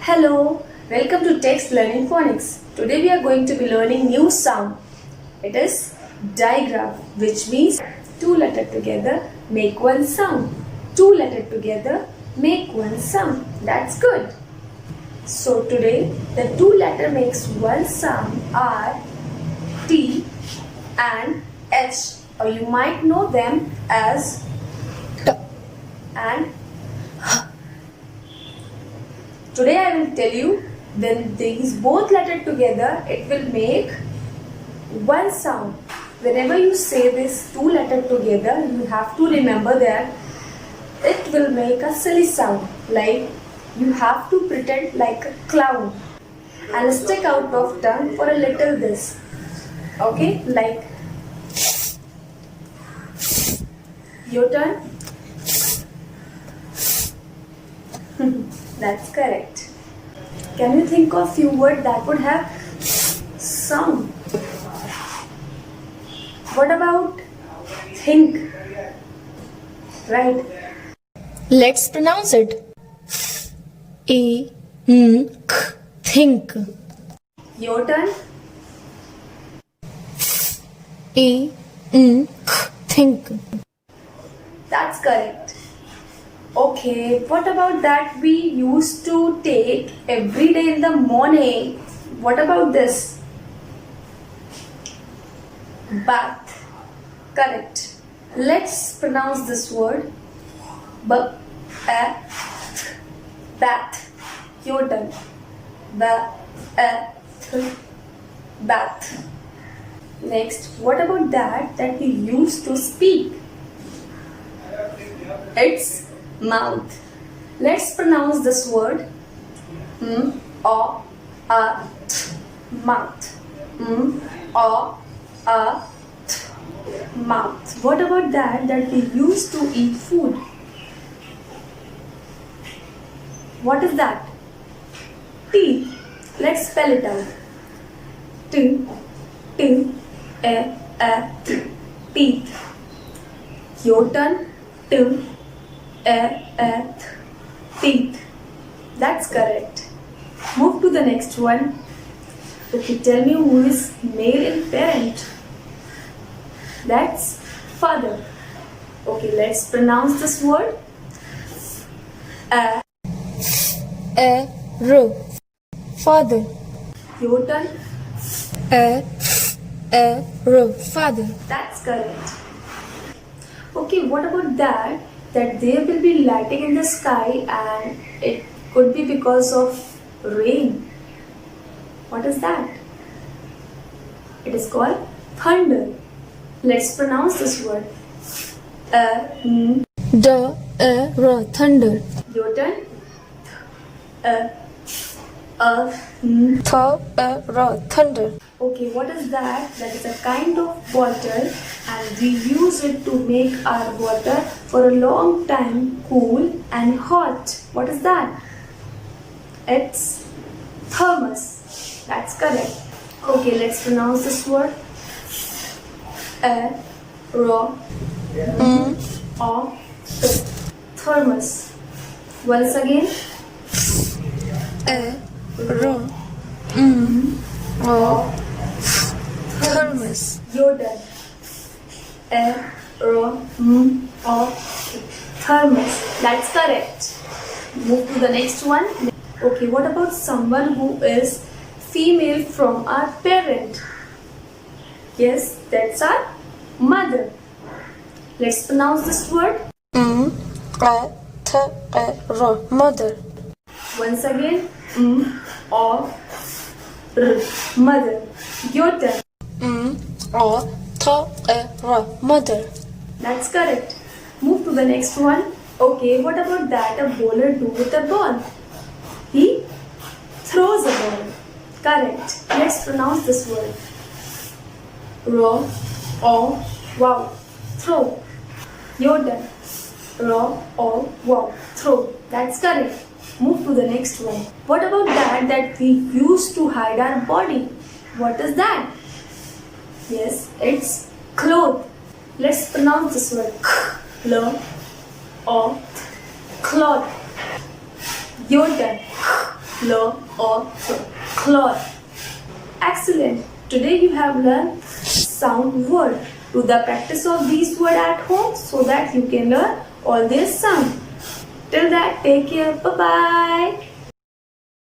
Hello, welcome to Text Learning Phonics. Today we are going to be learning new sound. It is digraph, which means two letters together make one sound. Two letters together make one sound. That's good. So today the two letters makes one sound are T and H, or you might know them as T and H. Today I will tell you when these both letters together it will make one sound. Whenever you say this two letters together, you have to remember that it will make a silly sound. Like you have to pretend like a clown and stick out of tongue for a little this. Okay, like your turn. That's correct. Can you think of few words that would have sound? What about think? Right. Let's pronounce it. Think. Your turn. Think. That's correct. Okay, what about that we used to take every day in the morning? What about this? Bath. Correct. Let's pronounce this word. Bath. Your turn. Bath. Next, what about that we used to speak? It's mouth. Let's pronounce this word. Mouth. Mouth. What about that we used to eat food? What is that? Teeth. Let's spell it out. Teeth. Your turn. Teeth. That's correct. Move to the next one. Okay, tell me who is male in parent. That's father. Okay, let's pronounce this word. Father. Your turn. Father. That's correct. Okay, what about that there will be lighting in the sky and it could be because of rain? What is that? It is called thunder. Let's pronounce this word. Thunder. Your turn. Thunder. Okay, what is that? That is a kind of bottle and we use it to make our water for a long time cool and hot. What is that? It's thermos. That's correct. Okay, let's pronounce this word. Thermos. Once again. Thermos. Your turn. Thermos. That's correct. Move to the next one. Okay, what about someone who is female from our parent? Yes, that's our mother. Let's pronounce this word. Mother. Once again. Mother. Your turn. Mother. That's correct. Move to the next one. Okay, what about that a bowler do with a ball? He throws a ball. Correct. Let's pronounce this word. Wow. Throw. Your turn. Wow. Throw. That's correct. Move to the next one. What about that we used to hide our body? What is that? Yes, it's cloth. Let's pronounce this word. Cloth. Your turn. or cloth. Excellent. Today you have learned sound word. Do the practice of these words at home so that you can learn all their sound. Till that, take care. Bye-bye.